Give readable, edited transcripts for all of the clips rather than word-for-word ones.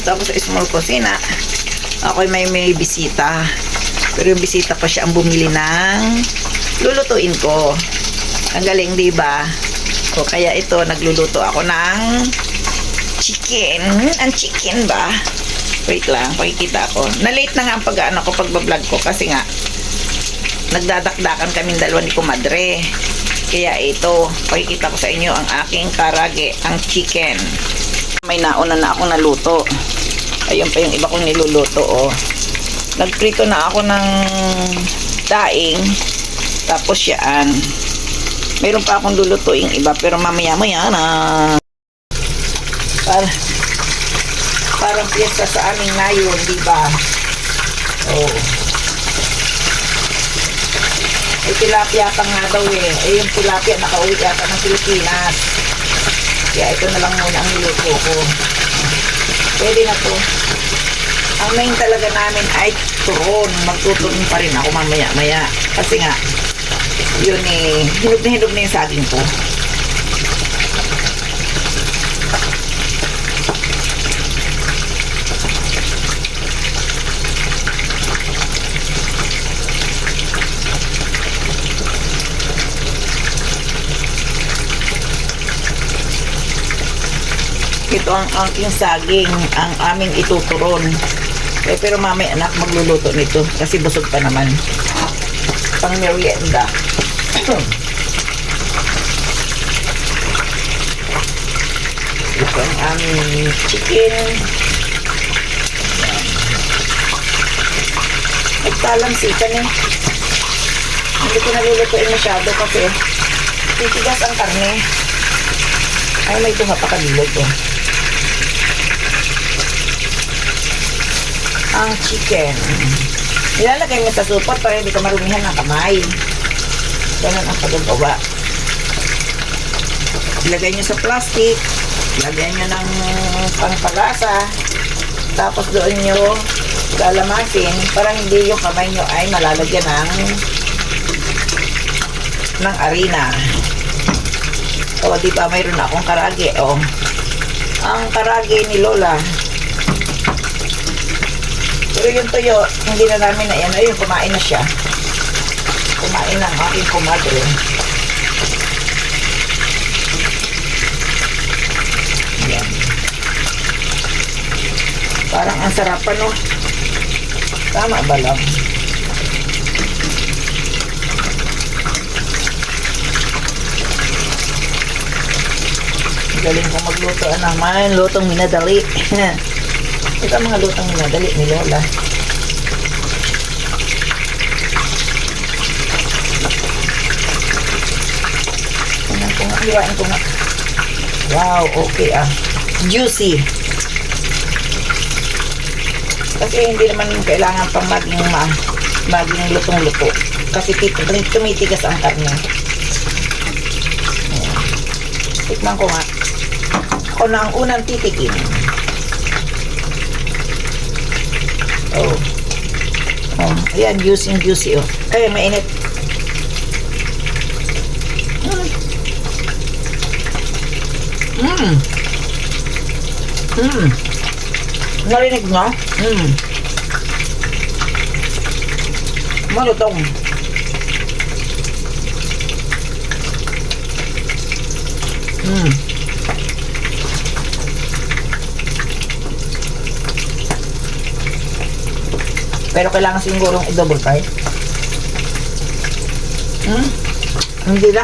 Nandito ako sa small kusina. Ako'y may bisita. Pero yung bisita pa siya ang bumili ng lulutuin ko. Ang galing, diba? O kaya ito, nagluluto ako ng chicken. Ang chicken ba? Wait lang, pakikita ko. Na-late na nga ang pag-ano ko, pagbablog ko kasi nga nagdadakdakan kaming dalawa ni Kumadre. Kaya ito, pakikita ko sa inyo ang aking karage, ang chicken. May nauna na akong naluto. Ayun pa yung iba kong niluluto, oh. Nagprito na ako ng daing. Tapos yan. Meron pa akong lulutuing iba, pero mamaya-maya na. Parang piyesta sa aming ngayon, diba? Oh. Ay, tilapia pa nga daw eh. Ay, yung tilapia nakauwi yata ng Pilipinas. Kaya ito na lang muna ang niluto ko. Pwede na to. Ang main talaga namin ay turon. Magtuturon pa rin ako mamaya-maya. Kasi nga, yun eh, hinog na yung saging ko. Ito ang aking saging, ang aming ituturon. Pero mamaya anak magluluto nito kasi busog pa naman. Pang merienda. Ito ang aming chicken. Nagtalamsikan eh. Hindi ko nalulutuin masyado kasi titigas ang karne. Ay, may tunga pa kanilog oh. Ang chicken. Ilalagay mo sa supot para hindi ka marumihan ng kamay. Ganun ang pagagawa. Ilagay nyo sa plastic. Ilagay nyo ng pangpalasa. Tapos doon nyo lalamasin para hindi yung kamay nyo ay malalagyan ng harina. O, diba mayroon akong karage. O, ang karage ni Lola. Pero yung tuyo, hindi na namin na yan. Ayun, kumain na siya. Kumain ng aking kumadre. Ayan. Parang ang sarap pa, no? Tama ba lang? Galing kong magluto naman. Lutong minadali. Ito ang mga lutong minadali ni Lola. Tingnan ko nga. Hiwain ko nga. Wow, okay ah. Juicy. Kasi hindi naman kailangan pang maging lutong-luto. Kasi tumitigas ang karne. Tikman ko nga. Ako na ang unang titikin. Oh. Oh, ayan, juicy oh. Ay, mainit. Narinig mo? Malutong. Pero kailangan sigurong i-double fry. Hindi na.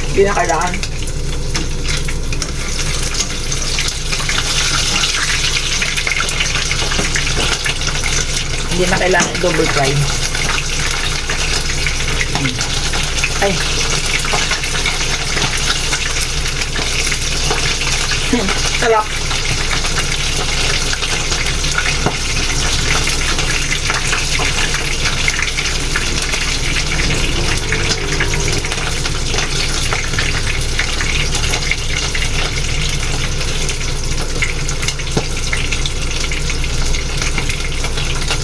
Hindi na kailangan. Hindi na kailangan i-double fry. Ay. Sarap.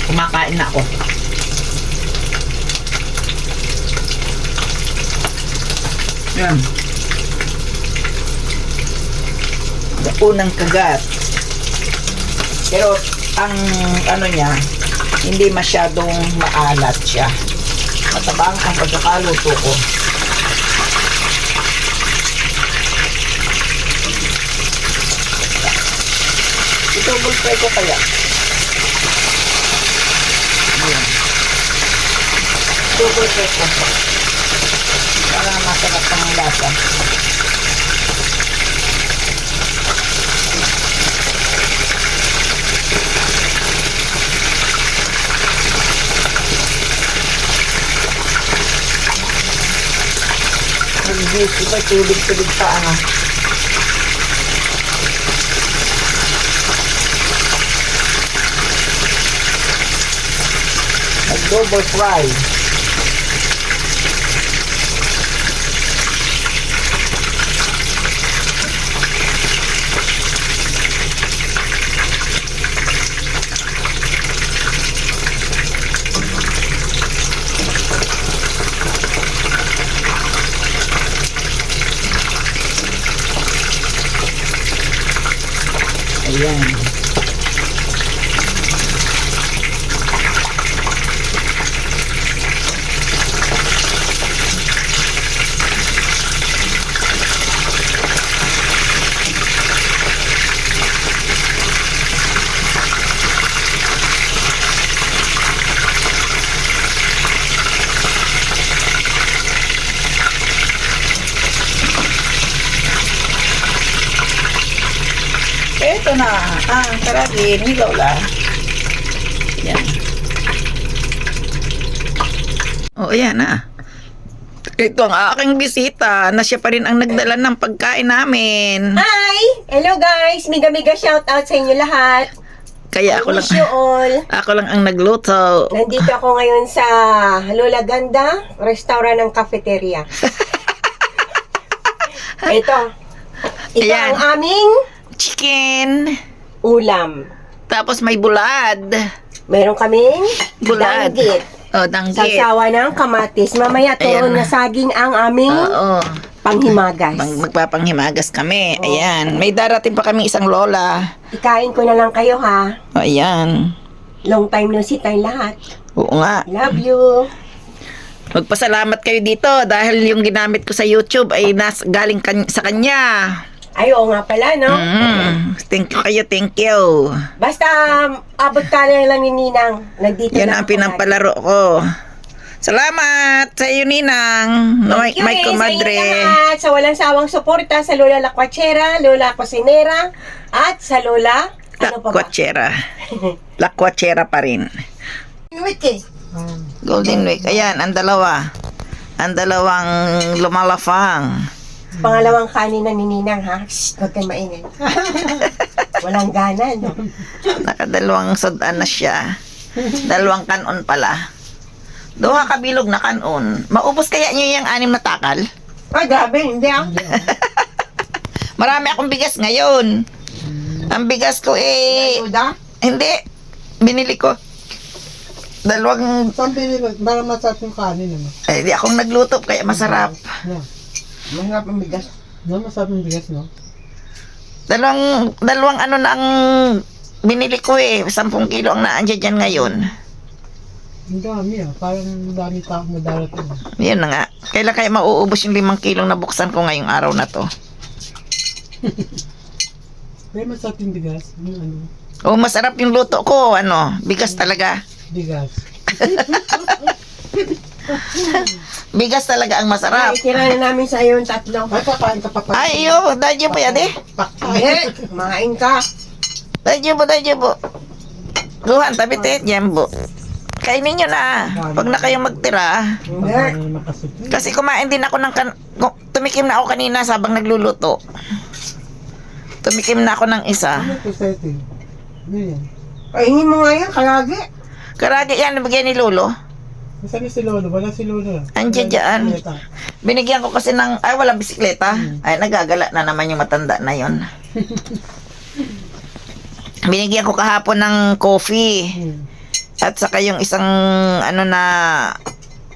Kumakain na ako. Yan. Unang kagat. Pero ang ano niya, hindi masyadong maalat siya. Matabang ang pagkakaluto ko. I-double fry ko kaya. Ayan. Double fry ko. Para masarap ang lasa. Nag-juice ito, tulig-tulig pa ano. Nag-double fry. Ayan. Ito na ang karagin ni Lola. Yan. Oh, ayan na. Ito ang aking bisita na siya pa rin ang nagdala ng pagkain namin. Hi! Hello guys! Miga-miga shoutout sa inyo lahat. Kaya ako lang, Wish you all. ako lang ang nagluto. Nandito ako ngayon sa Lola Ganda, restaurant ng cafeteria. Ito. Ito Ayan. ang aming Chicken. ulam. Tapos may bulad. Meron kaming Bulad. danggit. Oh, danggit. Sasawa ng kamatis. Mamaya turon Ayan. na saging ang aming Oo. panghimagas. Magpapanghimagas kami. Ayan. May darating pa kami isang lola. Ikain ko na lang kayo ha. Oh, ayan. Long time no see tayong lahat. Oo nga. Love you. Magpasalamat kayo dito dahil yung ginamit ko sa YouTube ay galing sa kanya. Ay, oo nga pala, no? Thank you kayo, thank you. Basta, abot ka na lang ni Ninang. Nandito Yan na ang ako pinampalaro ko. Salamat sa iyo, Ninang. lagi. Thank you May sa kumadre. inyo lahat, sa walang sawang suporta sa Lola Lakwachera, Lola Cosinera, at sa Lola, ano pa ba? Lakwachera. Lakwachera pa rin. Wiki. Golden Week. Ayan, ang dalawa. Ang dalawang lumalafang. Pangalawang kanin na ni Ninang, ha? Shh, huwag kang maingay. Walang gana, no? Nakadalawang sudan na siya. Dalawang kanon pala. Duha kabilog na kanon. Maubos kaya niyo yung 6 na takal? Ay, grabe, hindi ah. Marami akong bigas ngayon. Ang bigas ko Ayuda? hindi. Binili ko. Dalawang, Saan pinili? Para masarap yung kanin, ano? di akong nagluto kaya masarap. No. Mahirap ang bigas. No, masarap yung bigas, no? Dalawang ano na ang binili ko 10 kilo ang naandyan dyan ngayon. Ang dami, ah. Parang dami tao na darating. Yun na nga. Kailan kaya mauubos yung 5 kilong nabuksan ko ngayong araw na to? Pero masarap yung bigas. Yung ano, Oh, masarap yung luto ko. Bigas talaga. bigas. Bigas talaga ang masarap. Itira na namin sa iyo yung tatlo. Ay, kakain ka pa pa. Ay, iyo. Dadyo po yan eh. Eh, kumain ka. Dadyo po. Luhan, tabit jembo. Kainin nyo na. Pag na kayong magtira. Hindi. Parang makasuti. Kasi kumain din ako ng tumikim na ako kanina sabang nagluluto. Tumikim na ako ng isa. Ano ito setting? Ano yan? Kainin mo nga yan, kalagi. Karagi yan, nabigyan ni Lolo. Nasaan na si Lolo? Wala si Lolo. Andiyan dyan. Binigyan ko kasi ng, walang bisikleta. Ay, nagagala na naman yung matanda na yon. Binigyan ko kahapon ng coffee. At saka yung isang,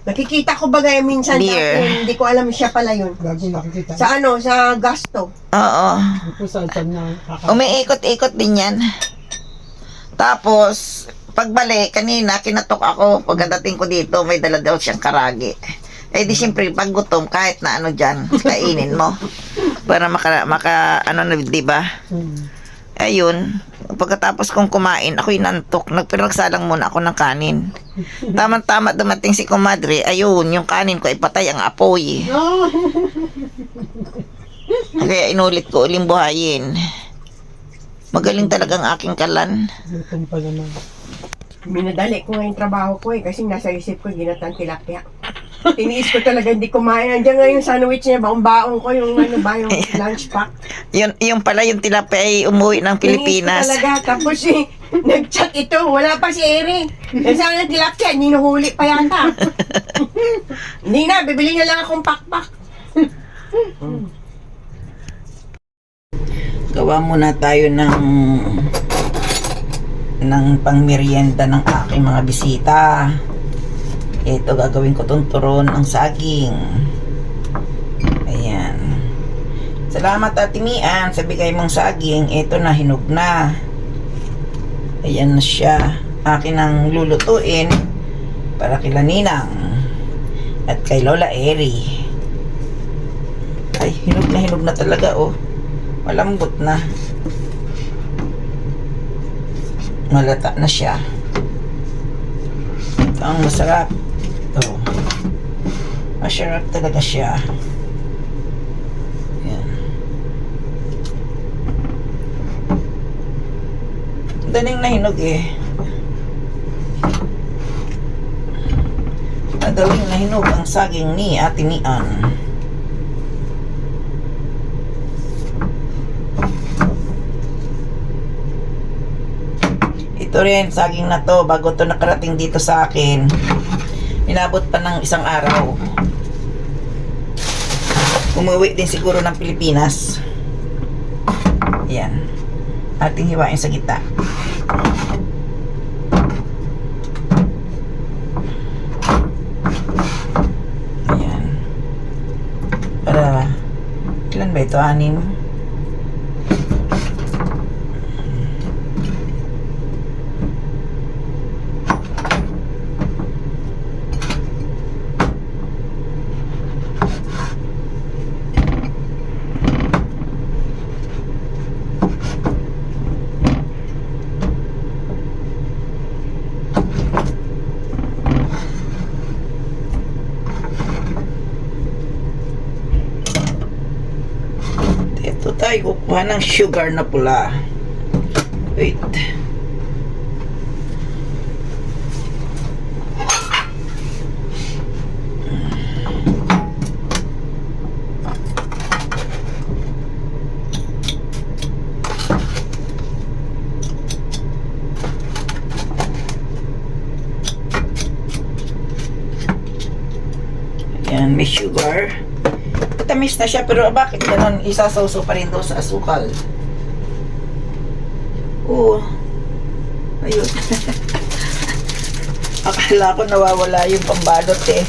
Nakikita ko bagay minsan Beer. dati, hindi ko alam siya pala yun. Bago nakikita. Sa ano, sa gasto. Oo. Ito sa tiyan na Umiikot-ikot din yan. Tapos, pagbalik, kanina, kinatok ako. Pagdating ko dito, may dala daw siyang karagi. Eh di siyempre, pag gutom, kahit na ano dyan, kainin mo. Para ano na, di ba? Ayun, pagkatapos kong kumain, ako'y nantok. Nagpinagsalang muna ako ng kanin. Tama-tama dumating si kumadre, ayun, yung kanin ko ipatay ang apoy. Kaya inulit ko uling buhayin. Magaling talagang aking kalan. Gutom pa naman. Minadali ko nga yung trabaho ko kasi nasa isip ko, ginatang tilapia. Tiniis ko talaga, hindi kumain. Andiyan nga yung sandwich niya, baong-baong ko, yung ano ba, yung lunch pack. Yung pala yung tilapia ay umuwi ng Pilipinas. Tiniis ko talaga, tapos nag-chat ito, wala pa si Eri. Yung sana ng tilapia, ninuhuli pa yata. Hindi na, bibili na lang akong pakpak. Gawa muna tayo ng pangmerienda ng aking mga bisita. Ito, gagawin ko tong turon ng saging. Ayan. Salamat, Ate Mian, sa bigay mong saging. Ito na, hinog na. Ayan na siya. Akin ang lulutuin para kila Ninang at kay Lola Eri. Ay, hinog na talaga, oh. Malambot na. Malata na siya. Ito ang masarap. Ito. Masarap talaga siya. Yan. Daling nahinog eh. Madaling nahinog ang saging ni Ate Mian. Ito rin, saging na to, bago to nakarating dito sa akin, inabot pa ng isang araw. Umuwi din siguro ng Pilipinas. Ayan. Ating hiwain sa gitna. Ayan. Para, ilan ba ito? 6? Ito tayo kukuha ng sugar na pula. Wait. Ayan, may sugar. Tamis na siya, pero bakit ganun isasawso pa rin daw sa asukal? Oo. Ayun. Akala ko nawawala yung pambalot eh.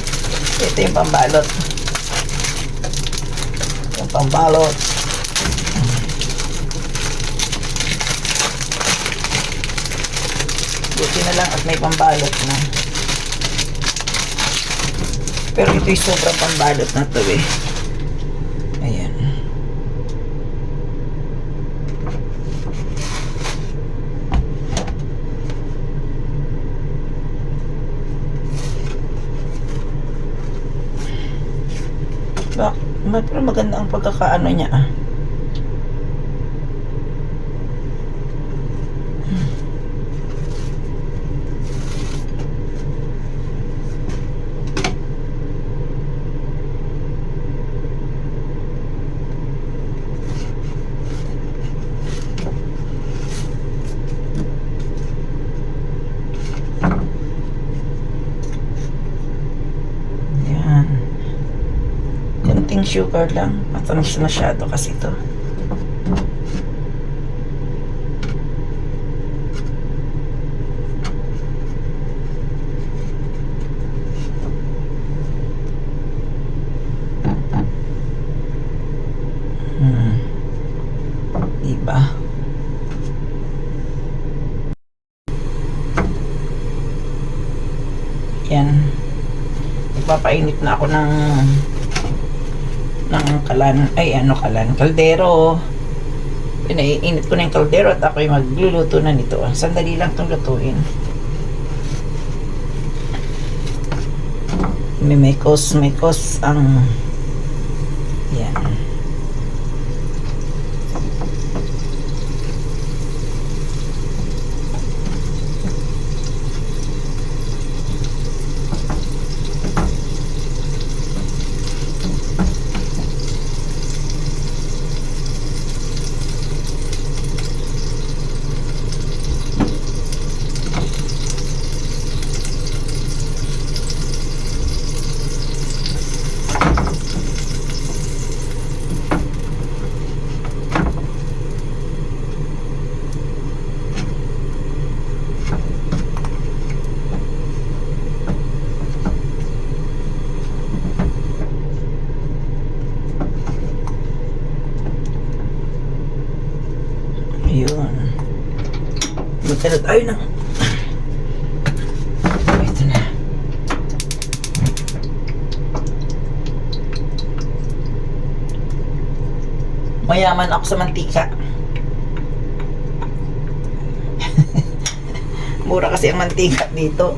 Ito yung pambalot. Yung pambalot. Buti na lang at may pambalot na. Pero ito'y sobrang pambalot na to eh. Ayan. Pero maganda ang pagkakaano niya ah. Konting sugar lang. Matamis masyado kasi ito. Diba? Yan. Nagpapainit na ako ng kalan. Ay, ano kalan? Kaldero. Pinaiinit ko na yung kaldero at ako'y magluluto na nito. Sandali lang itong lutuin. May kos ang yan. Ayun. Magkalot. Ayun na. Ito na. Mayaman ako sa mantika. Mura kasi ang mantika dito.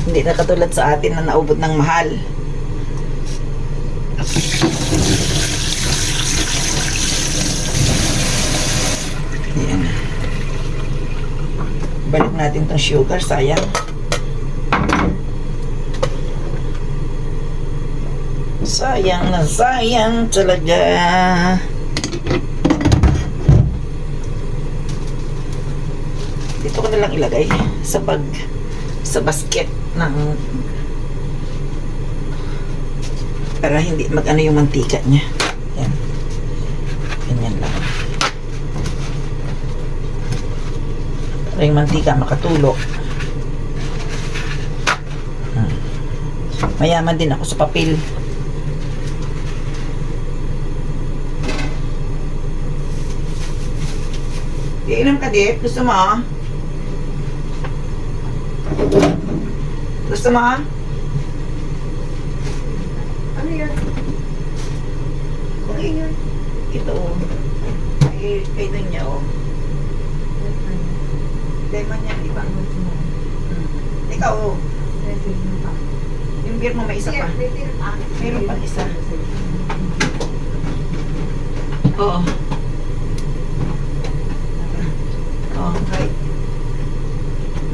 Hindi na katulad sa atin na naubod ng mahal. Ayan. Balik natin tong sugar, sayang. Sayang na sayang talaga. Dito ko na lang ilagay sa basket ng para hindi mag-ano yung mantika niya. Yan. Ganyan lang. Para yung mantika makatulo. Mayaman din ako sa papel. Iinom ka, Dip? Gusto mo? Gusto mo? Ano yan? Kung yun. Ito, oh. Ay doon niya, oh. Lemon yan, di ba? Ikaw, oh. Yung beer mo may isa pa. Meron pang isa. Oo. Oh, right.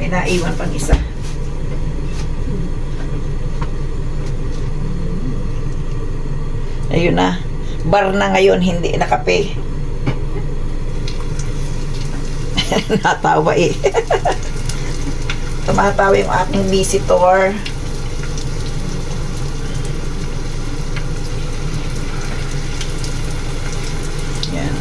May naiwan pang isa. Ayun na. Bar na ngayon, hindi na kape. Natawa eh. Tumatawa yung aking visitor. Yan.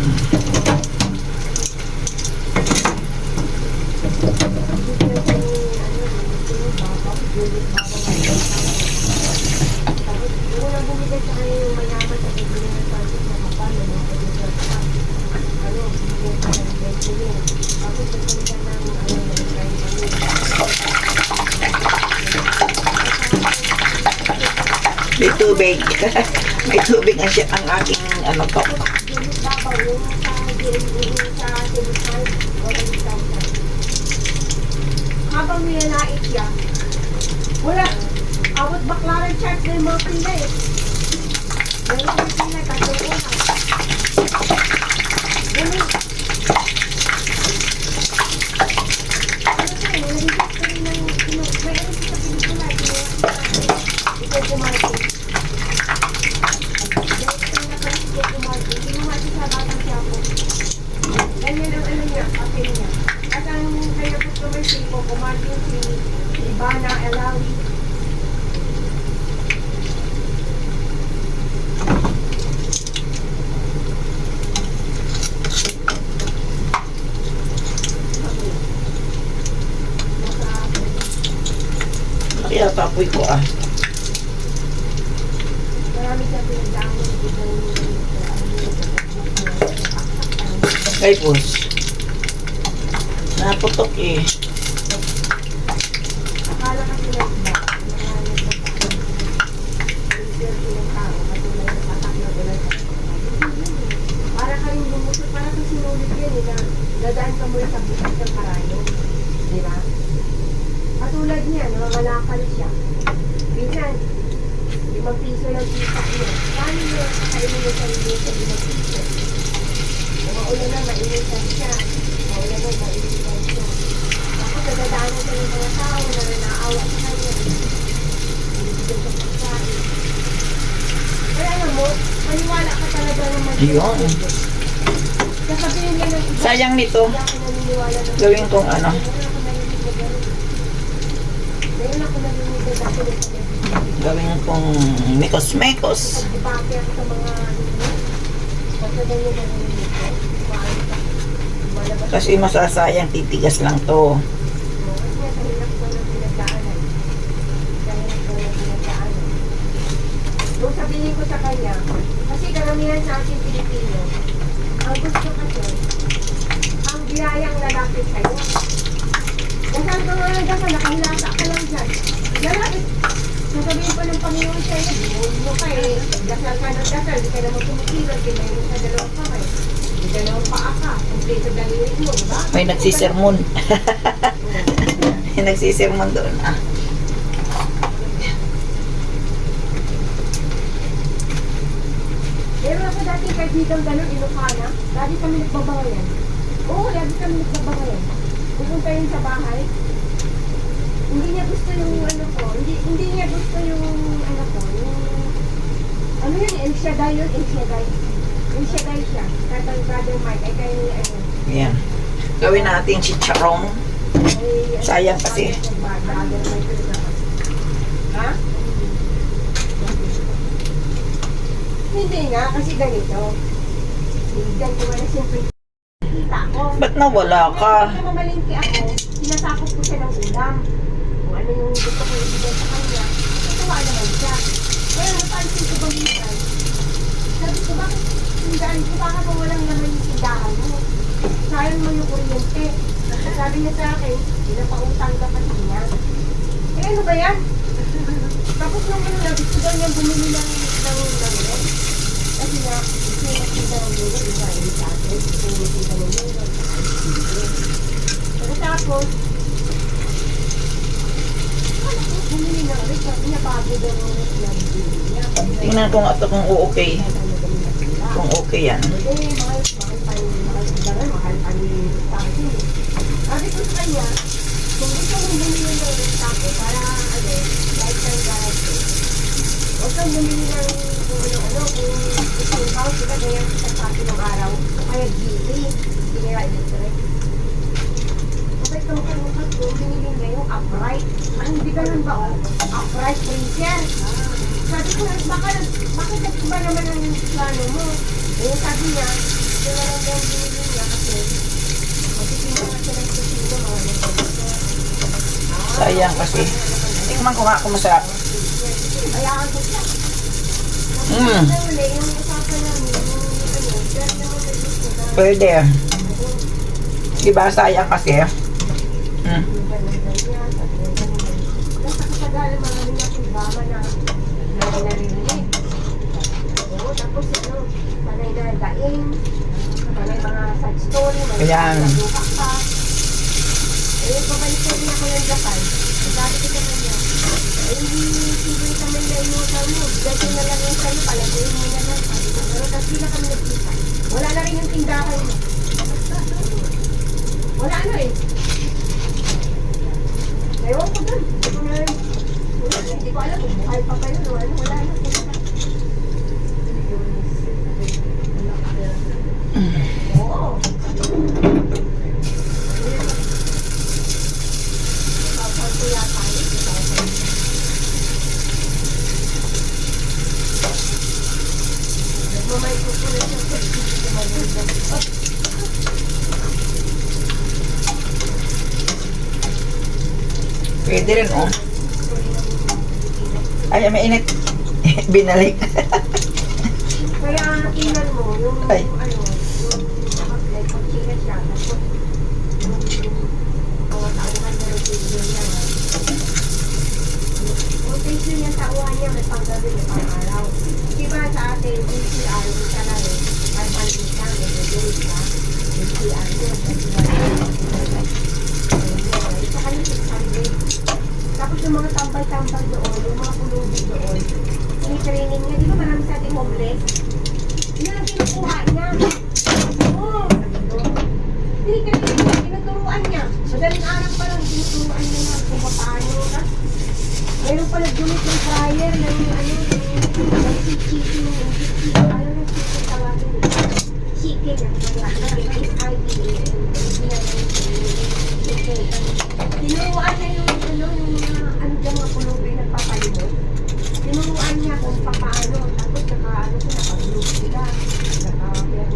May tubig. May tubig ang aking ano to. Habang nilalait siya, wala. Abot bakla ng chat na yung mga pilay. Dalawa yung pilay, tatlong oras. Ganun. Ano tayo, nalilip ko rin ng, may ano sa pelikula, ito kumartin. Dahil na kasi ito kumartin, hindi mo mati sa batang siyapo. Ganyan ang ano niya, papel niya. At ang kaya po ito may sipo, kumartin si Ivana Elawi. Kaya tapoy ko ah. Marami siya pinagdaan ng ibang Ay, pus. Naputok eh. Akala kasi na iba. Para ka rin bumusot, para sa sinulit yan eh, na dadaan ka mula sa bukas ng karayo. Di ba? Katulad niya, nangangalakal siya. Minsan, 5 piso ng pita niya. Paano niya kakainin niya sa inyo sa 5 piso? Kung maulan na, mainitan siya. Maulan na, mainitan siya. Tapos nadadaanan siya ng mga tao na naawa sa kanya. Binibigyan siya sa pagkain. Kaya alam mo, maniwala ka talaga ng Yun. Sasabihin niya ng iba. Sayang nito. Hindi ako naniniwala ng Gawin kong ano. Ngayon ako narinig na dati ng pag-ibig. Gawin kong mekos-mekos. Pag-debate ako sa mga pagka ganyan na narinig ko, kumain ka. Lumalabas Kasi masasayang, titigas lang to. mo. Kasi nga, sa hirap ko ng pinagdaanan. Sa hirap ko ng pinagdaanan. Nung sabihin ko sa kanya, kasi karamihan sa ating Pilipino, ang gusto kasi, ang biyayang lalaki sa'yo. Dasal ka nga ng dasal, nakahilasa ka lang dyan. Lalaki, sasabihin pa ng Panginoon sa'yo, buong mo ka eh. Dasal ka ng dasal, di ka naman kumikilot, di mayroon sa dalawang kamay. Di dalawang paa ka, kumpleto daliri mo, diba? May nagsisermon. May nagsisermon doon. Ah. Meron ako dati kaibigang gano'n, Ilocana. Lagi kami nagbabangayan. Oo, lagi kami nagbabangayan. Pupunta yun sa bahay. Hindi niya gusto yung ano ko. Hindi niya gusto yung ano ko. Yung... Ano yun? El Shaddai yun? El Shaddai. El Shaddai siya. Tatang brother Mike. Ay kay ano. Ayan. Gawin natin chicharong. Ay, Sayang kasi. Brother Mike. Ha? Hindi nga. Kasi ganito. Bigyan ko wala siyempre kita ko. Ba't nawala ka? Kaya mamalingki ako, sinasakop ko siya ng ulam. Kung ano yung gusto ko ibigay sa kanya, natuwa naman siya. Kaya napansin ko balitan. Sabi ko, bakit tindaan ko? Baka kung walang naman yung tindahan mo. Sayang mo yung kuryente. Sabi niya sa akin, pinapautang ka pa niya. Eh ano ba yan? Tapos nung ano, gusto daw niyang bumili ng rent. Kasi nga, sinakita ng lulo, iba yung sa atin. Sinakita ng lulo. Pagkatapos, ano ko, bumili ng rent. Sabi niya, bago daw ng rent na bumili niya. Tingnan ko nga ito kung okay. Kung okay yan. Hindi, mahal pa rin sa akin. Sabi ko sa kanya, kung gusto mong bumili ng rent ako, para ano, lifetime guarantee. Huwag kang bumili ng kung yung house, diba ganyan sa pati ng araw, o kaya GE, General Electric. Kapag kamukat ko, binili niya yung upright. Hindi ganun ba o? Upright freezer. Sabi ko, bakit nagkiba naman ang plano mo? Eh, sabi niya, ito na lang daw binili niya kasi magtitinda ka siya ng kusino, mga nagpapito. Sayang kasi. Tikman ko nga kung masarap. Kaya ako siya. Mm. Yung usapan namin, yung ano, pero naman may gusto na. Pwede. Diba sayang kasi. Mm. Nasa kasagalan maraming nakibama na narinig. Oo, tapos ano, sanay na daing, sanay mga sad story, may Ayan. nagbuka pa. Eh, pabalik ko din ako ng Japan. Sabi ko sa kanya, eh, hindi siguro kami na inutan mo. Dito na lang yung sa'yo, palaguin mo na lang. Sabi ko, pero kasi na kami nagkita. Wala na rin yung tindahan mo. Wala ano eh. Ewan ko dun. Hindi ko alam kung buhay pa ba yun o ano. Wala na. Oo. Saan ko yata yun? Nagmamay ko po na siya. Pwede rin, oh. Ay, mainit. Binalik. Kaya tingnan mo, yung Ay. ano, yung nakaplay pension niya. Yung pension niya sa uwan niya, may panggabi, may pang-araw. Diba sa atin, PCR, yung salary, 500 lang, may days ka. PCR niya, sa kanya 600. Tapos yung mga tambay-tambay doon, yung mga pulubi doon, training niya, di ba marami sa ating homeless? Yun ang kinukuha niya. Oo. Training niya, tinuturuan niya. Madaling araw pa lang, tinuturuan niya na kung paano na. Mayroon pa nag-donate ng fryer ng chicken, ano na chicken tawagin niya. Chicken yan, tinuruan niya yung mga pulubi nagpapalimot. Tinuruan niya kung paano, tapos naka-ano siya, naka-group sila, naka-pyramid.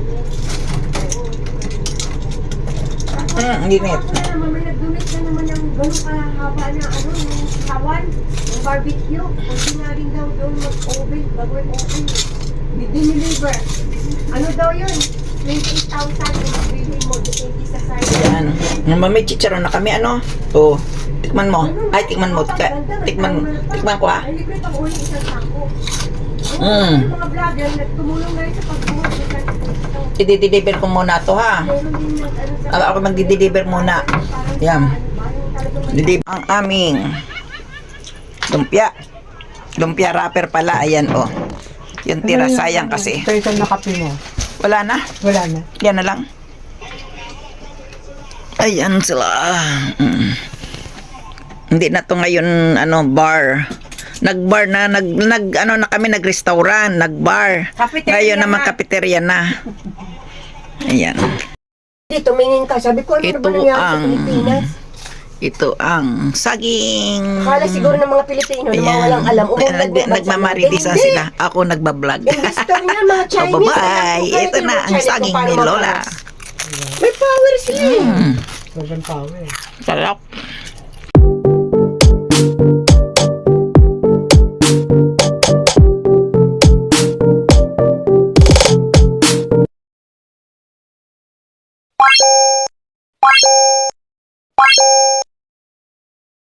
Hindi net. Ako na naman, may nag-donate na naman ng gano'ng kahaba na yung kawan, yung barbecue. Kasi nga rin daw doon mag-oven, bago oven. Diniliver. Ano daw yun? 28,000 yung bilhin mo, depende sa size. Yan. May chicharon na kami, ano? Oh, tikman mo. Ay, tikman mo. Tikman ko, ha? Ay, libre pang uli isang sako. Mm. Yung mga vlogger, nagtumulong na rin sa pagbuhat. I-deliver ko muna to, ha? Meron din Ako magdi-deliver muna. Yan. Deliver ang aming lumpia. Lumpia wrapper pala. Ayan, oh. Yung tira, sayang kasi. Ito na kape mo. Wala na. Wala na. Yan na lang. Ayan sila. Hindi na to ngayon bar. Nag-bar na, ano na kami, nag-restaurant, nag-bar. Cafeteria Ngayon naman na. cafeteria na. Ayan. Dito, tumingin ka. Sabi ko, ano Ito ba nangyari sa ang Pilipinas? Ito ang saging. Akala siguro ng mga Pilipino na mga walang alam. Nagmamaridisa sila. Ako nagbablog. Investor na mga Chinese. Oh, bye-bye. Ito na ang saging ni Lola. May power sila. Mm. Sobrang power. Sarap.